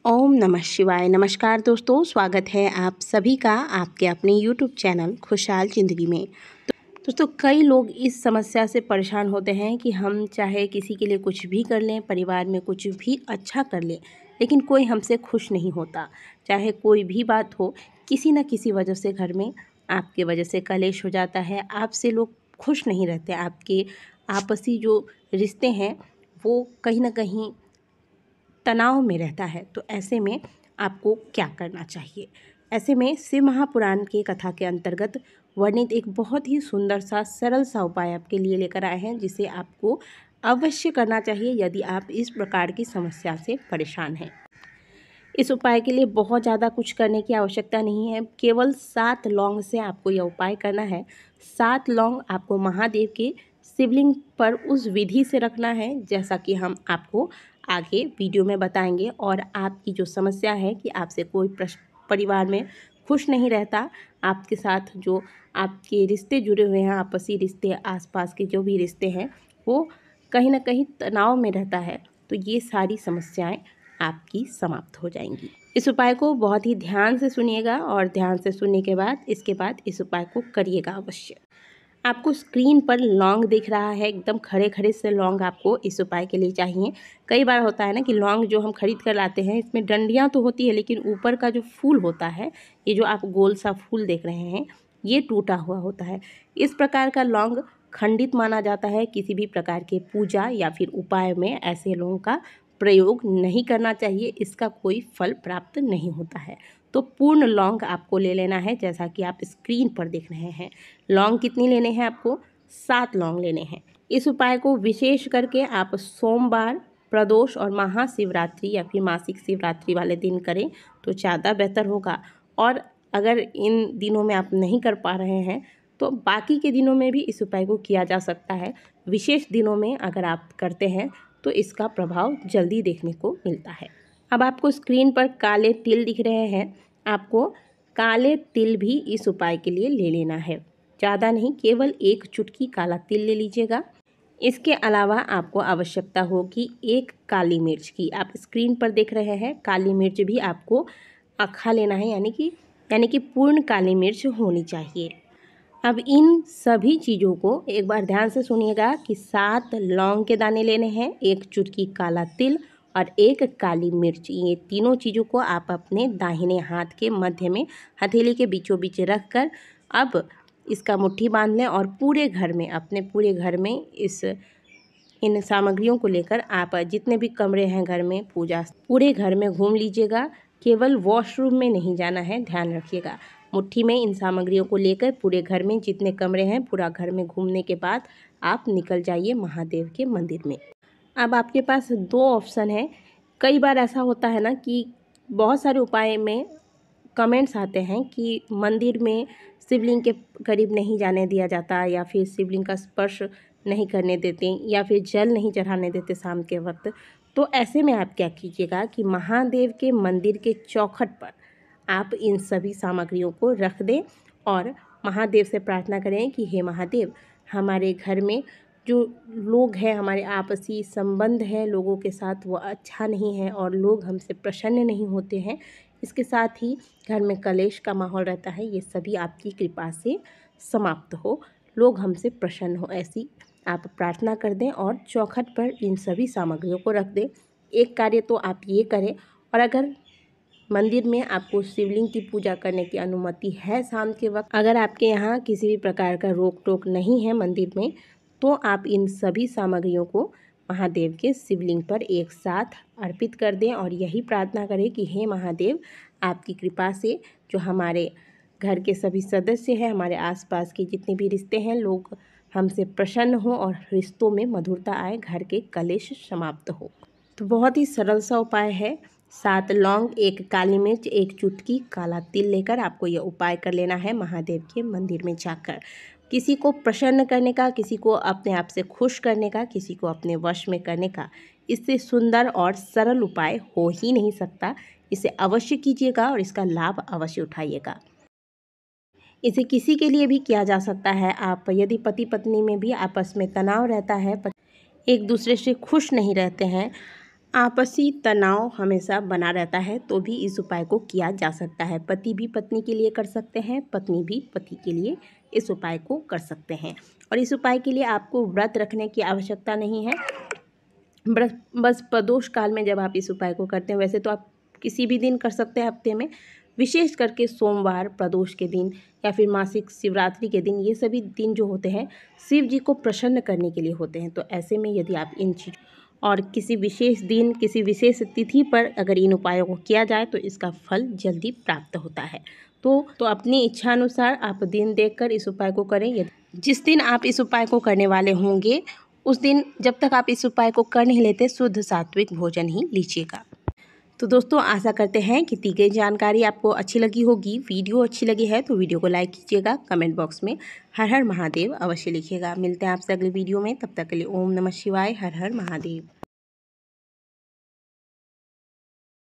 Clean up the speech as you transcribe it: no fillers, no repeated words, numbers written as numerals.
ओम नमः शिवाय। नमस्कार दोस्तों, स्वागत है आप सभी का आपके अपने YouTube चैनल खुशहाल ज़िंदगी में। दोस्तों, कई लोग इस समस्या से परेशान होते हैं कि हम चाहे किसी के लिए कुछ भी कर लें, परिवार में कुछ भी अच्छा कर लें, लेकिन कोई हमसे खुश नहीं होता। चाहे कोई भी बात हो, किसी न किसी वजह से घर में आपके वजह से कलेश हो जाता है, आपसे लोग खुश नहीं रहते, आपके आपसी जो रिश्ते हैं वो कहीं न कहीं तनाव में रहता है। तो ऐसे में आपको क्या करना चाहिए? ऐसे में शिव महापुराण की कथा के अंतर्गत वर्णित एक बहुत ही सुंदर सा सरल सा उपाय आपके लिए लेकर आए हैं, जिसे आपको अवश्य करना चाहिए यदि आप इस प्रकार की समस्या से परेशान हैं। इस उपाय के लिए बहुत ज़्यादा कुछ करने की आवश्यकता नहीं है, केवल 7 लौंग से आपको यह उपाय करना है। 7 लौंग आपको महादेव के शिवलिंग पर उस विधि से रखना है जैसा कि हम आपको आगे वीडियो में बताएंगे। और आपकी जो समस्या है कि आपसे कोई परिवार में खुश नहीं रहता, आपके साथ जो आपके रिश्ते जुड़े हुए हैं, आपसी रिश्ते, आसपास के जो भी रिश्ते हैं, वो कहीं ना कहीं तनाव में रहता है, तो ये सारी समस्याएं आपकी समाप्त हो जाएंगी। इस उपाय को बहुत ही ध्यान से सुनिएगा और ध्यान से सुनने के बाद इसके बाद इस उपाय को करिएगा अवश्य। आपको स्क्रीन पर लौंग दिख रहा है, एकदम खड़े खड़े से लौंग आपको इस उपाय के लिए चाहिए। कई बार होता है ना कि लौंग जो हम खरीद कर लाते हैं, इसमें डंडियाँ तो होती है, लेकिन ऊपर का जो फूल होता है, ये जो आप गोल सा फूल देख रहे हैं, ये टूटा हुआ होता है। इस प्रकार का लौंग खंडित माना जाता है। किसी भी प्रकार के पूजा या फिर उपाय में ऐसे लौंग का प्रयोग नहीं करना चाहिए, इसका कोई फल प्राप्त नहीं होता है। तो पूर्ण लौंग आपको ले लेना है, जैसा कि आप स्क्रीन पर देख रहे हैं। लौंग कितनी लेने हैं आपको? 7 लौंग लेने हैं। इस उपाय को विशेष करके आप सोमवार, प्रदोष और महाशिवरात्रि या फिर मासिक शिवरात्रि वाले दिन करें तो ज़्यादा बेहतर होगा। और अगर इन दिनों में आप नहीं कर पा रहे हैं तो बाकी के दिनों में भी इस उपाय को किया जा सकता है। विशेष दिनों में अगर आप करते हैं तो इसका प्रभाव जल्दी देखने को मिलता है। अब आपको स्क्रीन पर काले तिल दिख रहे हैं, आपको काले तिल भी इस उपाय के लिए ले लेना है। ज़्यादा नहीं, केवल 1 चुटकी काला तिल ले लीजिएगा। इसके अलावा आपको आवश्यकता होगी 1 काली मिर्च की। आप स्क्रीन पर देख रहे हैं, काली मिर्च भी आपको अक्खा लेना है, यानी कि पूर्ण काली मिर्च होनी चाहिए। अब इन सभी चीज़ों को एक बार ध्यान से सुनिएगा कि 7 लौंग के दाने लेने हैं, 1 चुटकी काला तिल और 1 काली मिर्च। ये तीनों चीज़ों को आप अपने दाहिने हाथ के मध्य में हथेली के बीचों बीच रख कर अब इसका मुट्ठी बांध लें और पूरे घर में, अपने पूरे घर में इन सामग्रियों को लेकर आप जितने भी कमरे हैं घर में, पूजा पूरे घर में घूम लीजिएगा। केवल वॉशरूम में नहीं जाना है, ध्यान रखिएगा। मुट्ठी में इन सामग्रियों को लेकर पूरे घर में जितने कमरे हैं, पूरा घर में घूमने के बाद आप निकल जाइए महादेव के मंदिर में। अब आपके पास 2 ऑप्शन है। कई बार ऐसा होता है ना कि बहुत सारे उपाय में कमेंट्स आते हैं कि मंदिर में शिवलिंग के करीब नहीं जाने दिया जाता, या फिर शिवलिंग का स्पर्श नहीं करने देते, या फिर जल नहीं चढ़ाने देते शाम के वक्त। तो ऐसे में आप क्या कीजिएगा कि महादेव के मंदिर के चौखट पर आप इन सभी सामग्रियों को रख दें और महादेव से प्रार्थना करें कि हे महादेव, हमारे घर में जो लोग हैं, हमारे आपसी संबंध है लोगों के साथ, वो अच्छा नहीं है और लोग हमसे प्रसन्न नहीं होते हैं। इसके साथ ही घर में कलेश का माहौल रहता है, ये सभी आपकी कृपा से समाप्त हो, लोग हमसे प्रसन्न हो, ऐसी आप प्रार्थना कर दें और चौखट पर इन सभी सामग्रियों को रख दें। एक कार्य तो आप ये करें। और अगर मंदिर में आपको शिवलिंग की पूजा करने की अनुमति है शाम के वक्त, अगर आपके यहाँ किसी भी प्रकार का रोक टोक नहीं है मंदिर में, तो आप इन सभी सामग्रियों को महादेव के शिवलिंग पर एक साथ अर्पित कर दें और यही प्रार्थना करें कि हे महादेव, आपकी कृपा से जो हमारे घर के सभी सदस्य हैं, हमारे आसपास के जितने भी रिश्ते हैं, लोग हमसे प्रसन्न हों और रिश्तों में मधुरता आए, घर के कलेश समाप्त हो। तो बहुत ही सरल सा उपाय है। 7 लौंग, 1 काली मिर्च, 1 चुटकी काला तिल लेकर आपको यह उपाय कर लेना है महादेव के मंदिर में जाकर। किसी को प्रसन्न करने का, किसी को अपने आप से खुश करने का, किसी को अपने वश में करने का, इससे सुंदर और सरल उपाय हो ही नहीं सकता। इसे अवश्य कीजिएगा और इसका लाभ अवश्य उठाइएगा। इसे किसी के लिए भी किया जा सकता है। आप यदि पति पत्नी में भी आपस में तनाव रहता है, एक दूसरे से खुश नहीं रहते हैं, आपसी तनाव हमेशा बना रहता है तो भी इस उपाय को किया जा सकता है। पति भी पत्नी के लिए कर सकते हैं, पत्नी भी पति के लिए इस उपाय को कर सकते हैं। और इस उपाय के लिए आपको व्रत रखने की आवश्यकता नहीं है। बस प्रदोष काल में जब आप इस उपाय को करते हैं, वैसे तो आप किसी भी दिन कर सकते हैं हफ्ते में, विशेष करके सोमवार, प्रदोष के दिन या फिर मासिक शिवरात्रि के दिन, ये सभी दिन जो होते हैं शिव जी को प्रसन्न करने के लिए होते हैं। तो ऐसे में यदि आप इन चीज़ और किसी विशेष दिन, किसी विशेष तिथि पर अगर इन उपायों को किया जाए तो इसका फल जल्दी प्राप्त होता है। तो अपनी इच्छा अनुसार आप दिन देखकर इस उपाय को करें। जिस दिन आप इस उपाय को करने वाले होंगे उस दिन जब तक आप इस उपाय को कर नहीं लेते, शुद्ध सात्विक भोजन ही लीजिएगा। तो दोस्तों, आशा करते हैं कि दी गई जानकारी आपको अच्छी लगी होगी। वीडियो अच्छी लगी है तो वीडियो को लाइक कीजिएगा, कमेंट बॉक्स में हर हर महादेव अवश्य लिखिएगा। मिलते हैं आपसे अगले वीडियो में, तब तक के लिए ओम नमः शिवाय, हर हर महादेव।